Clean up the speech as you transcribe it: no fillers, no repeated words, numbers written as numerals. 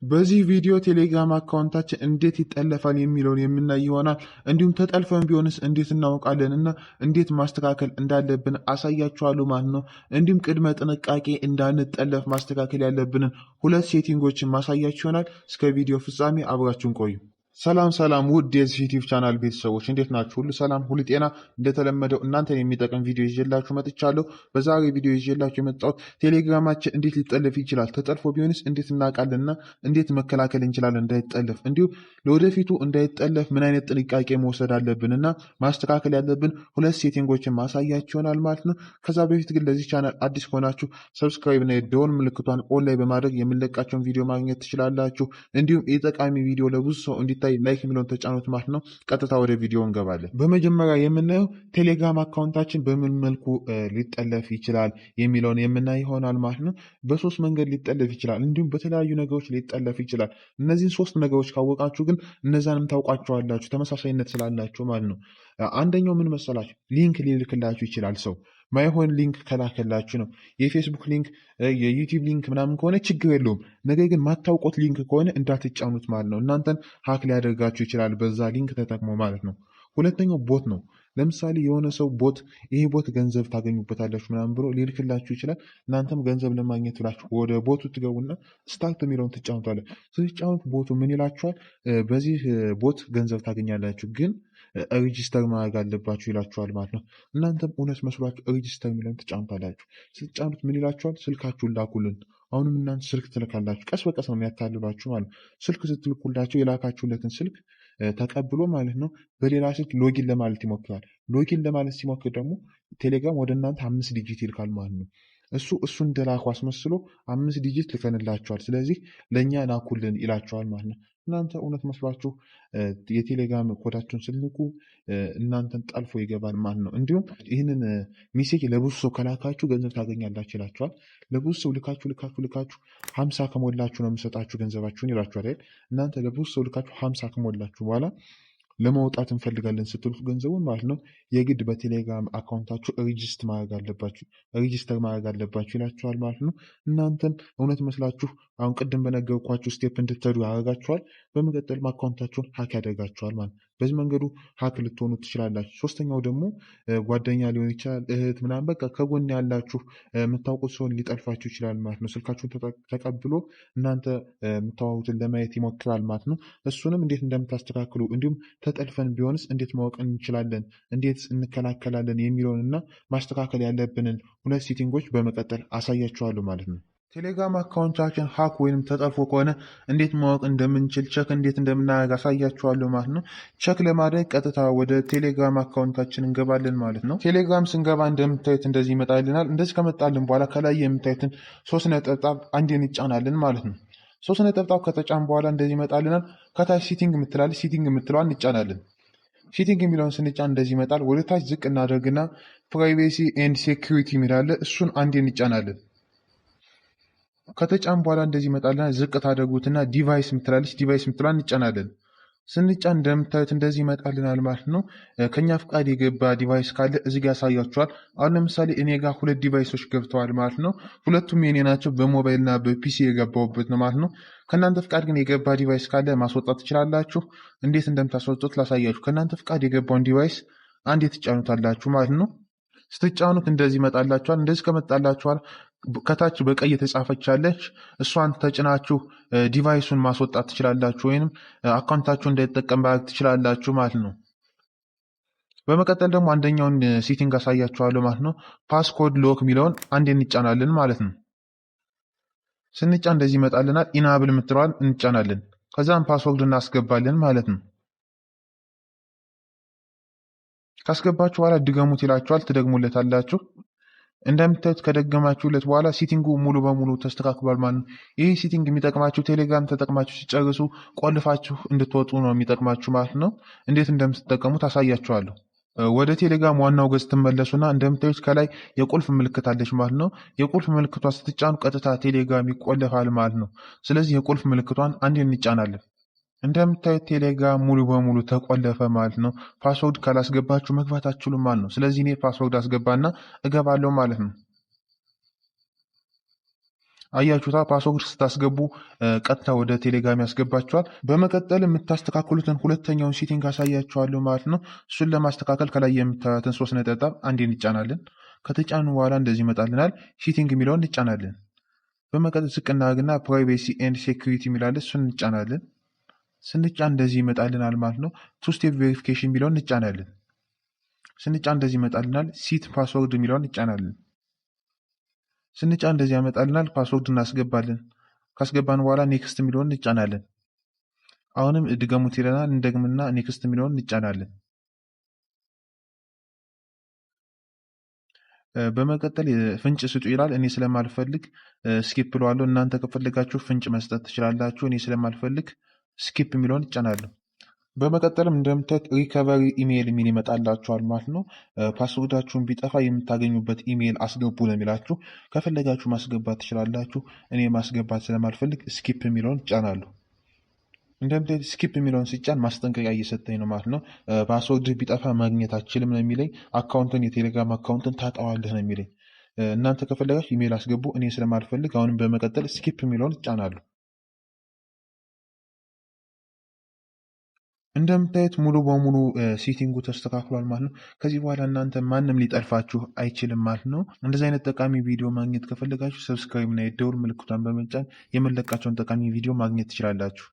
በዚህ ቪዲዮ ቴሌግራም አካውንታችን እንዴት ይጠለፋል የሚለውን የምናይ ይሆናል። እንዲሁም ተጠልፈን ቢሆንስ እንዴት እናውቃለን እና እንዴት ማስተካከል እንዳለብን አሳያችኋለሁ ማለት ነው። እንዲሁም ቅድመ ጥንቃቄ እንዳንጠለፍ ማስተካከል ያለብንን 2 ሴቲንጎችን ማሳያችሁ ይሆናል። እስከ ቪዲዮ ፍጻሜ አብራችሁን ቆዩ። ሰላም ሰላም ውድ የዚህ ዩቲዩብ ቻናል ቤተሰቦች እንዴት ናችሁ? ሁሉ ሰላም፣ ሁሉ ጤና። እንደተለመደው እናንተን የሚጠቅም ቪዲዮ ይዤላችሁ መጥቻለሁ። በዛሬ ቪዲዮ ይዤላችሁ የመጣሁት ቴሌግራማችን እንዴት ሊጠለፍ ይችላል፣ ተጠልፎ ቢሆንስ እንዴት እናውቃለንና እንዴት መከላከል እንችላለን እንዳይጠለፍ፣ እንዲሁም ለወደፊቱ እንዳይጠለፍ ምን አይነት ጥንቃቄ መውሰድ አለብንና ማስተካከል ያለብን 2 ሴቲንጎችን ማሳያችሁ ይሆናል ማለት ነው። ከዛ በፊት ግን ለዚህ ቻናል አዲስ ከሆናችሁ ሰብስክራይብ እና የደወል ምልክቷን ኦን ላይ በማድረግ የምንለቃቸውን ቪዲዮ ማግኘት ትችላላችሁ። እንዲሁም የጠቃሚ ቪዲዮ ለብዙ ሰው እንዲታይ ላይክ የሚለውን ተጫኑት ማለት ነው። ቀጥታ ወደ ቪዲዮ እንገባለን። በመጀመሪያ የምናየው ቴሌግራም አካውንታችን በምን መልኩ ሊጠለፍ ይችላል የሚለውን የምናይ ይሆናል ማለት ነው። በ3 መንገድ ሊጠለፍ ይችላል፣ እንዲሁም በተለያዩ ነገሮች ሊጠለፍ ይችላል። እነዚህን 3 ነገሮች ካወቃችሁ ግን እነዛንም ታውቋቸዋላችሁ፣ ተመሳሳይነት ስላላቸው ማለት ነው። አንደኛው ምን መሰላችሁ? ሊንክ ሊልክላችሁ ይችላል ሰው ማይሆን ሊንክ ከላከላችሁ ነው። የፌስቡክ ሊንክ፣ የዩቲዩብ ሊንክ ምናምን ከሆነ ችግር የለውም። ነገር ግን ማታውቁት ሊንክ ከሆነ እንዳትጫኑት ማለት ነው። እናንተን ሀክ ሊያደርጋችሁ ይችላል በዛ ሊንክ ተጠቅሞ ማለት ነው። ሁለተኛው ቦት ነው። ለምሳሌ የሆነ ሰው ቦት ይሄ ቦት ገንዘብ ታገኙበታላችሁ ምናምን ብሎ ሊልክላችሁ ይችላል። እናንተም ገንዘብ ለማግኘት ብላችሁ ወደ ቦቱ ትገቡና ስታርት የሚለውን ትጫኑታለ። ስትጫኑት ቦቱ ምን ይላችኋል? በዚህ ቦት ገንዘብ ታገኛላችሁ ግን ሬጂስተር ማድረግ አለባችሁ ይላችኋል ማለት ነው። እናንተም እውነት መስሏችሁ ሬጂስተር የሚለውን ትጫኑታላችሁ። ስትጫኑት ምን ይላችኋል? ስልካችሁን ላኩልን። አሁንም እናንተ ስልክ ትልካላችሁ። ቀስ በቀስ ነው የሚያታልሏችሁ ማለት ነው። ስልክ ስትልኩላቸው የላካችሁለትን ስልክ ተቀብሎ ማለት ነው በሌላ ስልክ ሎጊን ለማለት ይሞክራል። ሎጊን ለማለት ሲሞክር ደግሞ ቴሌግራም ወደ እናንተ 5 ዲጂት ይልካል ማለት ነው። እሱ እንደላኩ አስመስሎ 5 ዲጂት ልከንላቸዋል፣ ስለዚህ ለእኛ ላኩልን ይላቸዋል ማለት ነው። እናንተ እውነት መስሏችሁ የቴሌግራም ኮዳችሁን ስልኩ እናንተን ጠልፎ ይገባል ማለት ነው። እንዲሁም ይህንን ሜሴጅ ለብዙ ሰው ከላካችሁ ገንዘብ ታገኛላችሁ ይላችኋል። ለብዙ ሰው ልካችሁ 50 ከሞላችሁ ነው የምሰጣችሁ ገንዘባችሁን ይላችኋል አይደል? እናንተ ለብዙ ሰው ልካችሁ 50 ከሞላችሁ በኋላ ለማውጣት እንፈልጋለን ስትሉት ገንዘቡን ማለት ነው የግድ በቴሌግራም አካውንታችሁ ሬጂስተር ማድረግ አለባችሁ ይላችኋል ማለት ነው። እናንተን እውነት መስላችሁ አሁን ቅድም በነገርኳችሁ ስቴፕ እንድትሄዱ ያደርጋችኋል። በመቀጠልም አካውንታችሁን ሀክ ያደርጋችኋል ማለት ነው። በዚህ መንገዱ ሀክ ልትሆኑ ትችላላችሁ። ሶስተኛው ደግሞ ጓደኛ ሊሆን ይችላል፣ እህት ምናምን፣ በቃ ከጎን ያላችሁ የምታውቁት ሰውን ሊጠልፋችሁ ይችላል ማለት ነው። ስልካችሁን ተቀብሎ እናንተ የምታወሩትን ለማየት ይሞክራል ማለት ነው። እሱንም እንዴት እንደምታስተካክሉ እንዲሁም ተጠልፈን ቢሆንስ እንዴት ማወቅ እንችላለን፣ እንዴት እንከላከላለን የሚለውን እና ማስተካከል ያለብንን 2 ሴቲንጎች በመቀጠል አሳያችኋለሁ ማለት ነው። ቴሌግራም አካውንታችን ሀክ ወይም ተጠልፎ ከሆነ እንዴት ማወቅ እንደምንችል ቸክ እንዴት እንደምናደርግ አሳያችኋለሁ ማለት ነው። ቸክ ለማድረግ ቀጥታ ወደ ቴሌግራም አካውንታችን እንገባለን ማለት ነው። ቴሌግራም ስንገባ እንደምታዩት እንደዚህ ይመጣልናል። እንደዚህ ከመጣልን በኋላ ከላይ የምታዩትን 3 ነጠብጣብ አንዴን እንጫናለን ማለት ነው። 3 ነጠብጣብ ከተጫን በኋላ እንደዚህ ይመጣልናል። ከታች ሲቲንግ የምትላለች ሲቲንግ የምትለዋን እንጫናለን። ሲቲንግ የሚለውን ስንጫን እንደዚህ ይመጣል። ወደ ታች ዝቅ እናደርግና ፕራይቬሲ ኤንድ ሴኩሪቲ የሚላለ እሱን አንዴ እንጫናለን። ከተጫን በኋላ እንደዚህ ይመጣልናል። ዝቅ ታደርጉትና ዲቫይስ የምትላለች ዲቫይስ የምትለዋን እንጫናለን። ስንጫን እንደምታዩት እንደዚህ ይመጣልናል ማለት ነው። ከኛ ፍቃድ የገባ ዲቫይስ ካለ እዚህ ጋር ያሳያችኋል። አሁን ለምሳሌ እኔ ጋር 2 ዲቫይሶች ገብተዋል ማለት ነው። ሁለቱም የኔ ናቸው። በሞባይል እና በፒሲ የገባውበት ነው ማለት ነው። ከእናንተ ፍቃድ ግን የገባ ዲቫይስ ካለ ማስወጣት ትችላላችሁ። እንዴት እንደምታስወጡት ላሳያችሁ። ከእናንተ ፍቃድ የገባውን ዲቫይስ አንዴ ትጫኑታላችሁ ማለት ነው። ስትጫኑት እንደዚህ ይመጣላችኋል። እንደዚህ ከመጣላችኋል ከታች በቀይ የተጻፈች ያለች እሷን ተጭናችሁ ዲቫይሱን ማስወጣት ትችላላችሁ፣ ወይንም አካውንታችሁ እንዳይጠቀም ማድረግ ትችላላችሁ ማለት ነው። በመቀጠል ደግሞ አንደኛውን ሴቲንግ አሳያችኋለሁ ማለት ነው። ፓስኮድ ሎክ የሚለውን አንዴ እንጫናለን ማለት ነው። ስንጫን እንደዚህ ይመጣልናል። ኢናብል የምትለዋን እንጫናለን። ከዛም ፓስወርድ እናስገባለን ማለት ነው። ካስገባችሁ በኋላ ድገሙት ይላችኋል። ትደግሙለታላችሁ። እንደምታዩት ከደገማችሁለት በኋላ ሲቲንጉ ሙሉ በሙሉ ተስተካክሏል ማለት ነው። ይህ ሲቲንግ የሚጠቅማችሁ ቴሌግራም ተጠቅማችሁ ሲጨርሱ ቆልፋችሁ እንድትወጡ ነው የሚጠቅማችሁ ማለት ነው። እንዴት እንደምትጠቀሙት አሳያችኋለሁ። ወደ ቴሌግራም ዋናው ገጽ ትመለሱና እንደምታዩት ከላይ የቁልፍ ምልክት አለች ማለት ነው። የቁልፍ ምልክቷ ስትጫኑ ቀጥታ ቴሌግራም ይቆለፋል ማለት ነው። ስለዚህ የቁልፍ ምልክቷን አንዴ እንጫናለን። እንደምታዩት ቴሌግራም ሙሉ በሙሉ ተቆለፈ ማለት ነው። ፓስወርድ ካላስገባችሁ መግባት አትችሉም ማለት ነው። ስለዚህ እኔ ፓስወርድ አስገባና እገባለሁ ማለት ነው። አያችሁታ ፓስወርድ ስታስገቡ ቀጥታ ወደ ቴሌግራም ያስገባችኋል። በመቀጠል የምታስተካክሉትን ሁለተኛውን ሴቲንግ አሳያችኋለሁ ማለት ነው። እሱን ለማስተካከል ከላይ የምታዩትን 3 ነጠብጣብ አንዴ እንጫናለን። ከተጫኑ በኋላ እንደዚህ ይመጣልናል። ሴቲንግ የሚለውን እንጫናለን። በመቀጠል ዝቅ እናደርግና ፕራይቬሲ ኤንድ ሴኩሪቲ የሚላለ እሱን እንጫናለን። ስንጫን እንደዚህ ይመጣልናል ማለት ነው። 2 ስቴፕ ቬሪፊኬሽን የሚለውን እንጫናለን። ስንጫን እንደዚህ ይመጣልናል። ሲት ፓስወርድ የሚለውን እንጫናለን። ስንጫን እንደዚህ ያመጣልናል። ፓስወርድ እናስገባለን። ካስገባን በኋላ ኔክስት የሚለውን እንጫናለን። አሁንም ድገሙት ይለናል። እንደግምና ኔክስት የሚለውን እንጫናለን። በመቀጠል ፍንጭ ስጡ ይላል። እኔ ስለማልፈልግ ስኪፕ ብለዋለሁ። እናንተ ከፈለጋችሁ ፍንጭ መስጠት ትችላላችሁ። እኔ ስለማልፈልግ ስኪፕ የሚለውን ይጫናለሁ። በመቀጠልም እንደምታዩት ሪከቨሪ ኢሜይል የሚል ይመጣላችኋል ማለት ነው። ፓስወርዳችሁን ቢጠፋ የምታገኙበት ኢሜይል አስገቡ ነው የሚላችሁ። ከፈለጋችሁ ማስገባት ትችላላችሁ። እኔ ማስገባት ስለማልፈልግ ስኪፕ የሚለውን ይጫናለሁ። እንደምታዩት ስኪፕ የሚለውን ሲጫን ማስጠንቀቂያ እየሰጠኝ ነው ማለት ነው። ፓስወርድ ቢጠፋ ማግኘት አችልም ነው የሚለኝ። አካውንትን የቴሌግራም አካውንትን ታጠዋለህ ነው የሚለኝ። እናንተ ከፈለጋችሁ ኢሜይል አስገቡ። እኔ ስለማልፈልግ አሁንም በመቀጠል ስኪፕ የሚለውን ይጫናሉ። እንደምታዩት ሙሉ በሙሉ ሴቲንጉ ተስተካክሏል ማለት ነው። ከዚህ በኋላ እናንተ ማንም ሊጠልፋችሁ አይችልም ማለት ነው። እንደዚህ አይነት ጠቃሚ ቪዲዮ ማግኘት ከፈለጋችሁ ሰብስክራይብ እና የደውል ምልክቷን በመጫን የመለቃቸውን ጠቃሚ ቪዲዮ ማግኘት ትችላላችሁ።